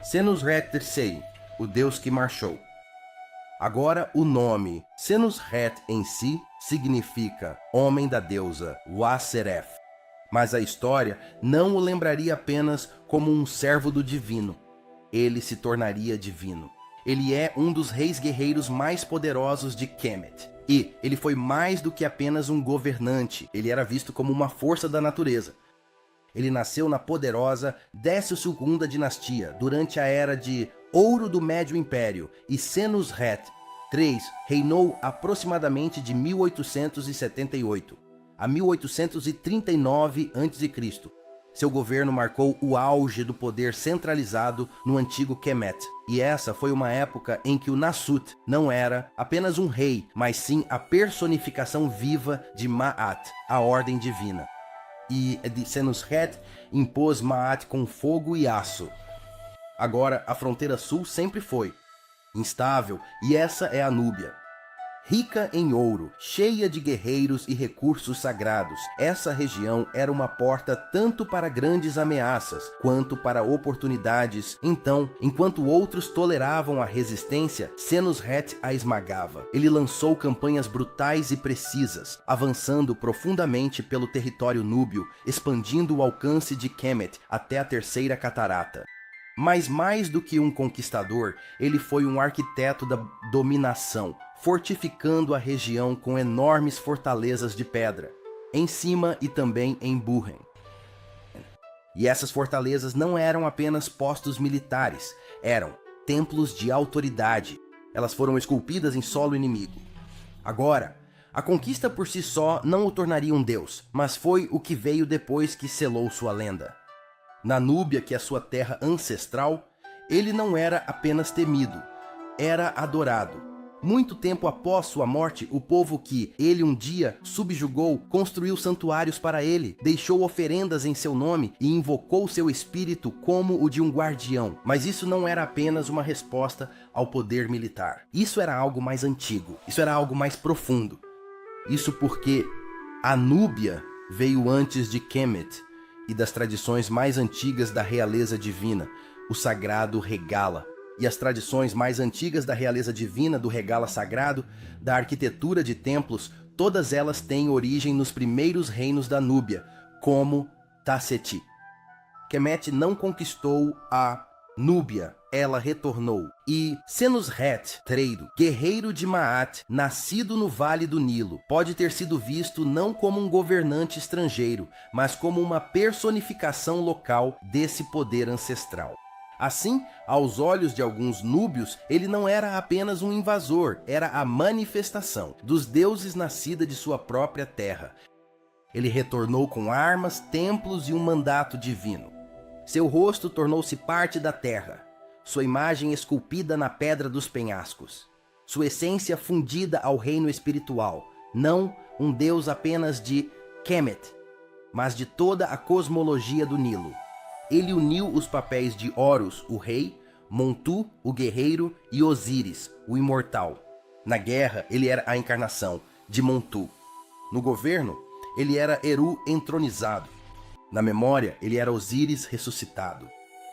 Senusret III, o deus que marchou. Agora o nome Senusret em si significa homem da deusa Wa-Seref, mas a história não o lembraria apenas como um servo do divino. Ele se tornaria divino. Ele é um dos reis guerreiros mais poderosos de Kemet. E ele foi mais do que apenas um governante, ele era visto como uma força da natureza. Ele nasceu na poderosa 12ª dinastia, durante a era de Ouro do Médio Império, e Senusret III reinou aproximadamente de 1878 a 1839 a.C. Seu governo marcou o auge do poder centralizado no antigo Kemet, e essa foi uma época em que o Nasut não era apenas um rei, mas sim a personificação viva de Ma'at, a ordem divina. E Senusret impôs Ma'at com fogo e aço. Agora, a fronteira sul sempre foi instável, e essa é a Núbia. Rica em ouro, cheia de guerreiros e recursos sagrados, essa região era uma porta tanto para grandes ameaças quanto para oportunidades. Então, enquanto outros toleravam a resistência, Senusret a esmagava. Ele lançou campanhas brutais e precisas, avançando profundamente pelo território núbio, expandindo o alcance de Kemet até a Terceira Catarata. Mas mais do que um conquistador, ele foi um arquiteto da dominação, fortificando a região com enormes fortalezas de pedra, em cima e também em Buren. E essas fortalezas não eram apenas postos militares, eram templos de autoridade. Elas foram esculpidas em solo inimigo. Agora, a conquista por si só não o tornaria um deus, mas foi o que veio depois que selou sua lenda. Na Núbia, que é sua terra ancestral, ele não era apenas temido, era adorado. Muito tempo após sua morte, o povo que ele um dia subjugou construiu santuários para ele, deixou oferendas em seu nome e invocou seu espírito como o de um guardião. Mas isso não era apenas uma resposta ao poder militar. Isso era algo mais antigo, isso era algo mais profundo. Isso porque a Núbia veio antes de Kemet e das tradições mais antigas da realeza divina, o sagrado Regala. E as tradições mais antigas da realeza divina, do Regala sagrado, da arquitetura de templos, todas elas têm origem nos primeiros reinos da Núbia, como Tasseti. Kemet não conquistou a Núbia, ela retornou. E Senusret III, guerreiro de Ma'at, nascido no Vale do Nilo, pode ter sido visto não como um governante estrangeiro, mas como uma personificação local desse poder ancestral. Assim, aos olhos de alguns núbios, ele não era apenas um invasor, era a manifestação dos deuses nascida de sua própria terra. Ele retornou com armas, templos e um mandato divino. Seu rosto tornou-se parte da terra, sua imagem esculpida na pedra dos penhascos, sua essência fundida ao reino espiritual, não um deus apenas de Kemet, mas de toda a cosmologia do Nilo. Ele uniu os papéis de Horus, o rei, Montu, o guerreiro, e Osíris, o imortal. Na guerra, ele era a encarnação de Montu. No governo, ele era Eru entronizado. Na memória, ele era Osíris ressuscitado.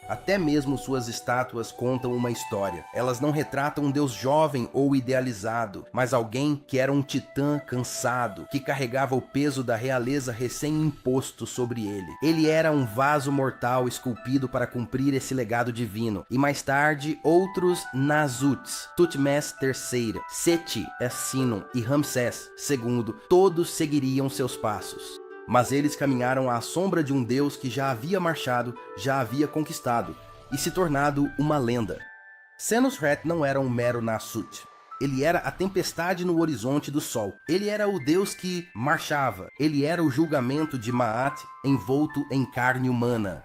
Até mesmo suas estátuas contam uma história. Elas não retratam um deus jovem ou idealizado, mas alguém que era um titã cansado, que carregava o peso da realeza recém-imposto sobre ele. Ele era um vaso mortal esculpido para cumprir esse legado divino. E mais tarde, outros Nazuts, Tutmés III, Seti, Essinum e Ramsés II, todos seguiriam seus passos. Mas eles caminharam à sombra de um deus que já havia marchado, já havia conquistado, e se tornado uma lenda. Senusret não era um mero Nasut. Ele era a tempestade no horizonte do sol. Ele era o deus que marchava. Ele era o julgamento de Ma'at envolto em carne humana.